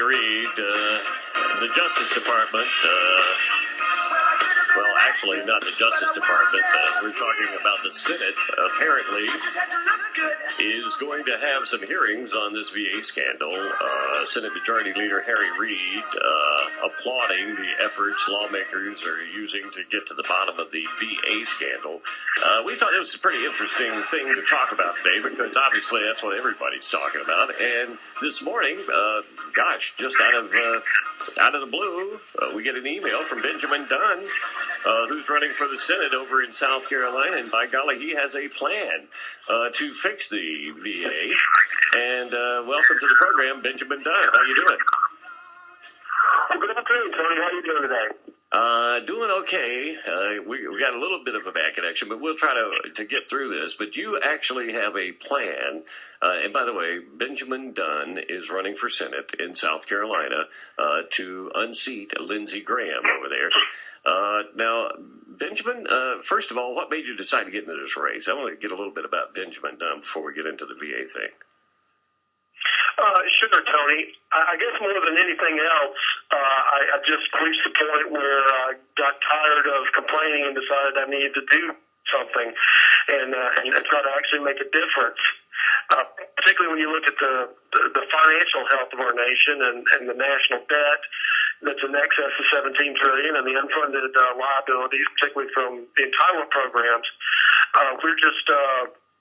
Harry Reid, the Justice Department, well, actually, not the Justice Department. We're talking about the Senate, apparently, is going to have some hearings on this VA scandal. Senate Majority Leader Harry Reid applauding the efforts lawmakers are using to get to the bottom of the VA scandal. We thought it was a pretty interesting thing to talk about today because obviously that's what everybody's talking about. And this morning, just out of the blue, we get an email from Benjamin Dunn, who's running for the Senate over in South Carolina, and by golly, he has a plan to fix the VA. And welcome to the program, Benjamin Dunn. How you doing? Good afternoon, Tony. How you doing today? Doing okay. We got a little bit of a bad connection, but we'll try to get through this. But you actually have a plan. And by the way, Benjamin Dunn is running for Senate in South Carolina to unseat Lindsey Graham over there. Now, Benjamin, first of all, what made you decide to get into this race? I want to get a little bit about Benjamin Dunn before we get into the VA thing. Sure, Tony. I guess more than anything else, I just reached the point where I got tired of complaining and decided I needed to do something and try to actually make a difference. Particularly when you look at the financial health of our nation and the national debt that's in excess of $17 trillion and the unfunded liabilities, particularly from the entitlement programs,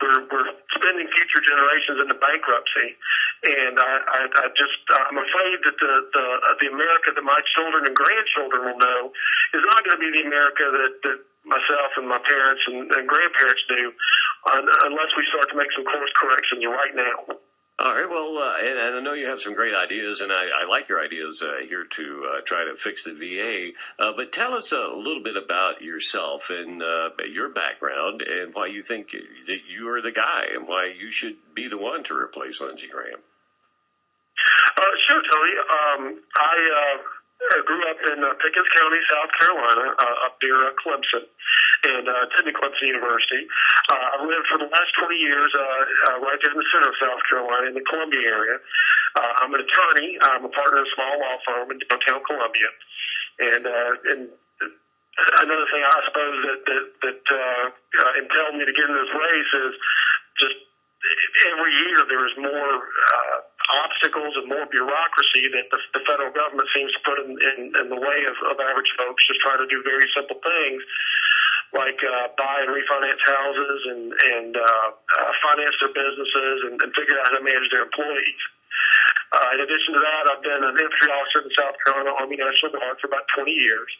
we're spending future generations into bankruptcy, and I'm afraid that the America that my children and grandchildren will know is not going to be the America that myself and my parents and grandparents do, unless we start to make some course corrections right now. All right, well, and I know you have some great ideas, and I like your ideas here to try to fix the VA. But tell us a little bit about yourself and your background and why you think that you are the guy and why you should be the one to replace Lindsey Graham. Sure, Tony. I grew up in Pickens County, South Carolina, up near Clemson, and attended Clemson University. I've lived for the last 20 years right there in the center of South Carolina, in the Columbia area. I'm an attorney. I'm a partner in a small law firm in downtown Columbia. And another thing I suppose that impelled me to get into this race is just every year there is more obstacles and more bureaucracy that the federal government seems to put in the way of average folks just trying to do very simple things like buy and refinance houses and finance their businesses and figure out how to manage their employees. In addition to that, I've been an infantry officer in the South Carolina Army National Guard for about 20 years.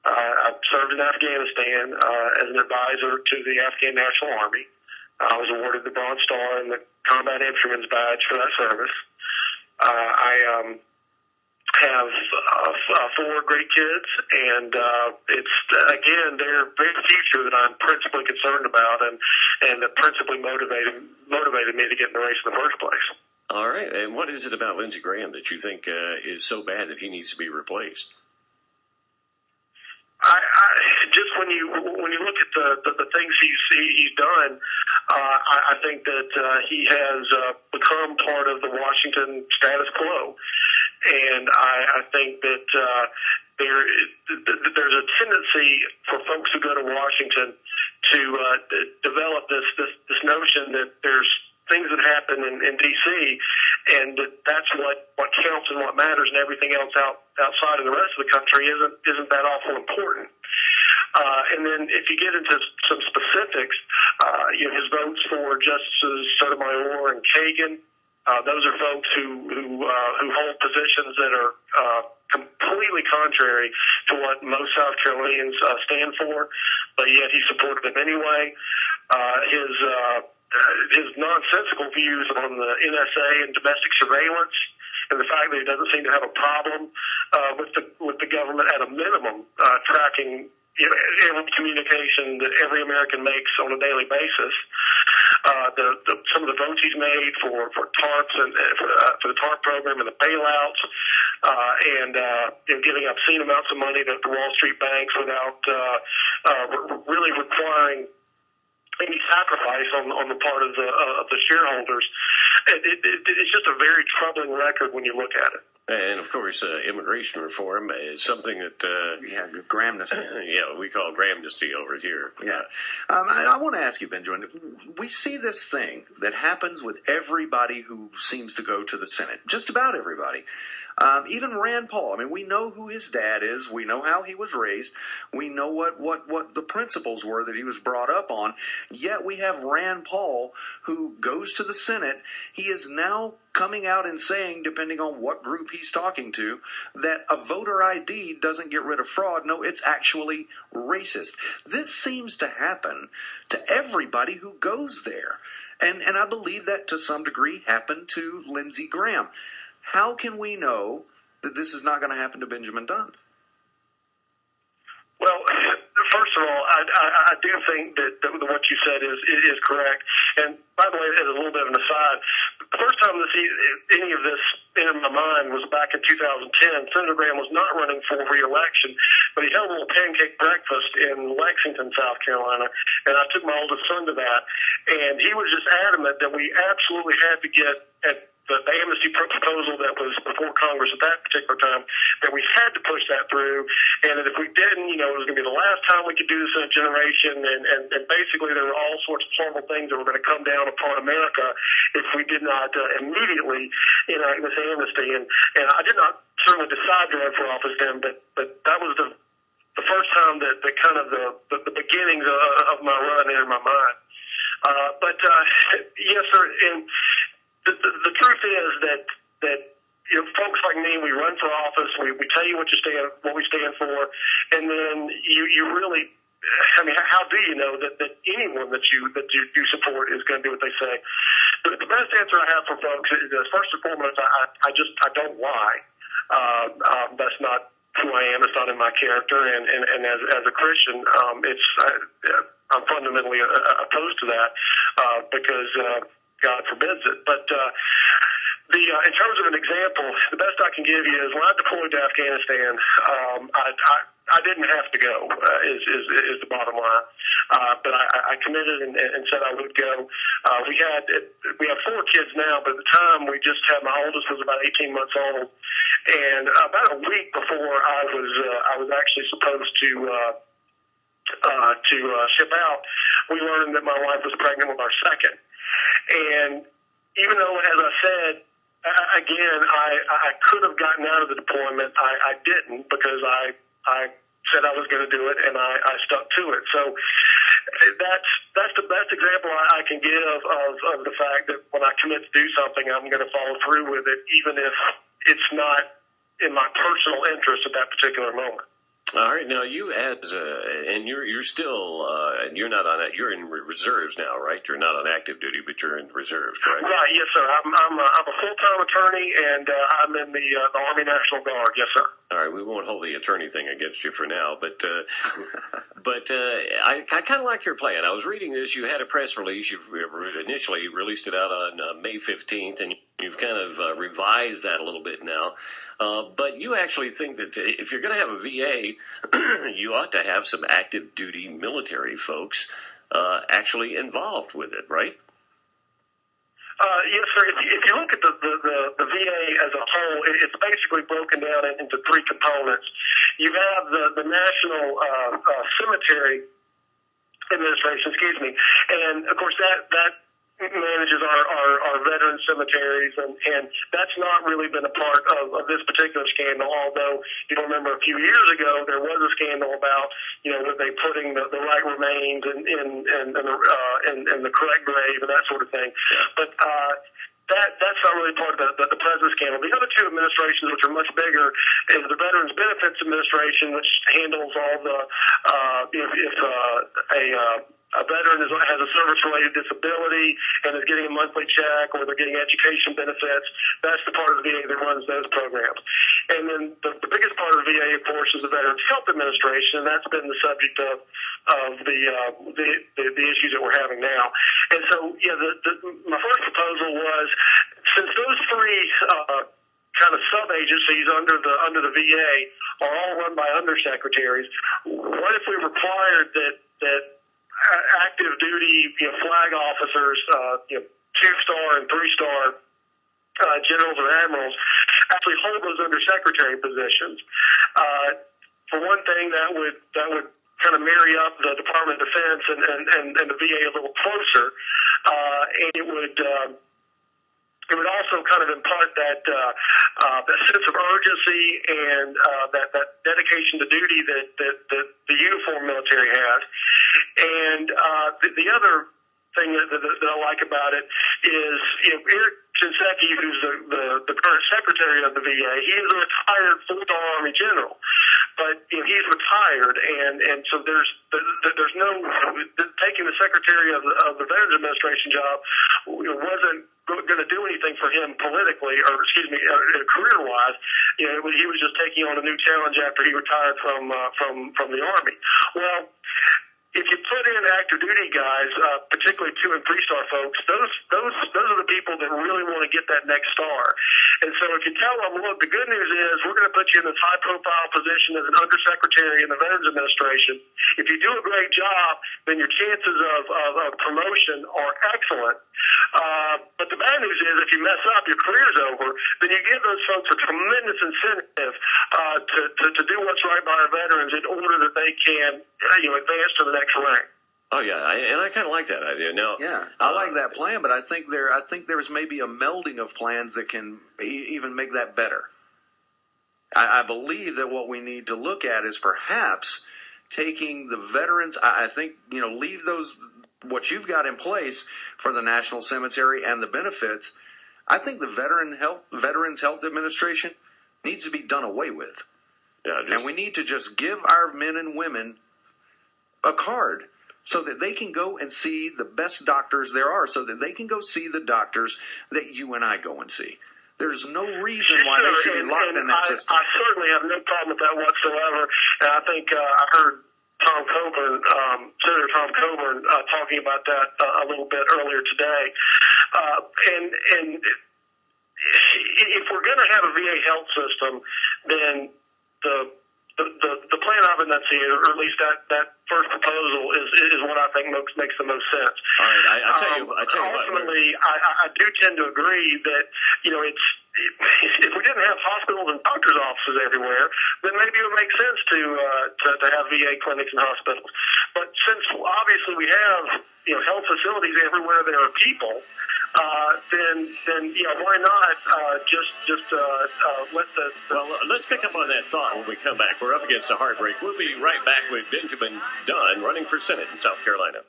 I've served in Afghanistan as an advisor to the Afghan National Army. I was awarded the Bronze Star and the Combat Infantryman's Badge for that service. I have 4 great kids, and it's, again, their future that I'm principally concerned about and that principally motivated me to get in the race in the first place. All right. And what is it about Lindsey Graham that you think is so bad that he needs to be replaced? Just when you look at the things he's done, I think that he has become part of the Washington status quo, and I think that there's a tendency for folks who go to Washington to develop this notion that there's things that happen in D.C. and that's what counts and what matters, and everything else outside of the rest of the country isn't that awful important. And then if you get into some specifics, his votes for Justices Sotomayor and Kagan, those are folks who hold positions that are completely contrary to what most South Carolinians stand for, but yet he supported them anyway. His nonsensical views on the NSA and domestic surveillance, and the fact that he doesn't seem to have a problem with the government at a minimum tracking every communication that every American makes on a daily basis. Some of the votes he's made for TARPs and for the TARP program and the bailouts, and giving obscene amounts of money to Wall Street banks without really requiring any sacrifice on the part of the shareholders. It's just a very troubling record when you look at it. And, of course, immigration reform is something that... Gramnesty. Yeah, we call Gramnesty over here. Yeah. I want to ask you, Benjamin, we see this thing that happens with everybody who seems to go to the Senate, just about everybody. Even Rand Paul. I mean, we know who his dad is. We know how he was raised. We know what the principles were that he was brought up on. Yet we have Rand Paul who goes to the Senate. He is now coming out and saying, depending on what group he's talking to, that a voter ID doesn't get rid of fraud. No, it's actually racist. This seems to happen to everybody who goes there. And I believe that to some degree happened to Lindsey Graham. How can we know that this is not going to happen to Benjamin Dunn? Well, first of all, I do think that what you said is correct. And by the way, as a little bit of an aside, the first time any of this entered my mind was back in 2010. Senator Graham was not running for re-election, but he held a little pancake breakfast in Lexington, South Carolina, and I took my oldest son to that. And he was just adamant that we absolutely had to get at the amnesty proposal that was before Congress at that particular time, that we had to push that through, and that if we didn't, it was going to be the last time we could do this in a generation, and basically there were all sorts of horrible things that were going to come down upon America if we did not immediately enact this amnesty. And I did not certainly decide to run for office then, but that was the first time that kind of the beginnings of my run entered my mind. But yes, sir, and the truth is that folks like me, we run for office, we tell you what we stand for, and then you really, I mean, how do you know that anyone that you support is going to do what they say? The best answer I have for folks is first and foremost, I don't lie. That's not who I am. It's not in my character, and as a Christian, I'm fundamentally opposed to that because God forbids it. But in terms of an example, the best I can give you is when I deployed to Afghanistan, I didn't have to go. Is the bottom line. But I committed and said I would go. We have 4 kids now, but at the time we just had my oldest was about 18 months old, and about a week before I was actually supposed to ship out, we learned that my wife was pregnant with our second. And even though, as I said, again, I could have gotten out of the deployment, I didn't because I said I was going to do it, and I stuck to it. So that's the best example I can give of the fact that when I commit to do something, I'm going to follow through with it, even if it's not in my personal interest at that particular moment. All right, now you and you're still you're not on you're in reserves now, right? You're not on active duty, but you're in reserves, correct? Right, yes, sir. I'm a full-time attorney, and I'm in the Army National Guard, yes, sir. All right, we won't hold the attorney thing against you for now, but I kind of like your plan. I was reading this. You had a press release. You initially released it out on May 15th, and you've kind of revised that a little bit now. But you actually think that if you're going to have a VA, you ought to have some active duty military folks actually involved with it, right? Yes, sir. If you look at the VA as a whole, it's basically broken down into 3 components. You have the National Cemetery Administration, and of course that manages our veteran cemeteries, and that's not really been a part of this particular scandal, although you'll remember a few years ago there was a scandal about, were they putting the right remains in the correct grave and that sort of thing. But that's not really part of the present scandal. The other 2 administrations, which are much bigger, is the Veterans Benefits Administration, which handles all the if a veteran has a service-related disability and is getting a monthly check, or they're getting education benefits. That's the part of the VA that runs those programs. And then the biggest part of the VA, of course, is the Veterans Health Administration, and that's been the subject of the issues that we're having now. And so, my first proposal was, since those 3 kind of sub-agencies under the VA are all run by undersecretaries, what if we required that active duty flag officers, 2-star and 3-star generals or admirals, actually hold those undersecretary positions. For one thing, that would kind of marry up the Department of Defense and the VA a little closer, and it would also kind of impart that sense of urgency and that dedication to duty that the uniformed military has. And the other thing that I like about it is, Eric Shinseki, who's the current secretary of the VA, he is a retired full-time Army general, but he's retired, and so there's no taking the secretary of the Veterans Administration job wasn't going to do anything for him politically, or career-wise. He was just taking on a new challenge after he retired from the Army. Well, if you put in active duty guys, particularly 2- and 3-star folks, those are the people that really want to get that next star. And so if you tell them, look, the good news is we're going to put you in this high-profile position as an undersecretary in the Veterans Administration. If you do a great job, then your chances of promotion are excellent. But the bad news is if you mess up, your career's over, then you give those folks a tremendous incentive to do what's right by our veterans in order that they can advance to the next rank. Oh yeah, and I kind of like that idea. Now, yeah, I like that plan, but I think there's maybe a melding of plans that can even make that better. I believe that what we need to look at is perhaps taking the veterans. I think leave those what you've got in place for the National Cemetery and the benefits. I think the Veterans Health Administration needs to be done away with, and we need to just give our men and women a card so that they can go and see the best doctors there are, so that they can go see the doctors that you and I go and see. There's no reason why they should be locked in that system. I certainly have no problem with that whatsoever, and I think I heard Senator Tom Coburn talking about that a little bit earlier today. And if we're going to have a VA health system, then the plan I've been seeing, or at least that first proposal, is what I think makes the most sense. All right, I tell you ultimately, I do tend to agree that if we didn't have hospitals and doctors' offices everywhere, then maybe it would make sense to have VA clinics and hospitals. But since obviously we have health facilities everywhere there are people, then why not just let the well, let's pick up on that thought when we come back. We're up against a hard break. We'll be right back with Benjamin Dunn running for Senate in South Carolina.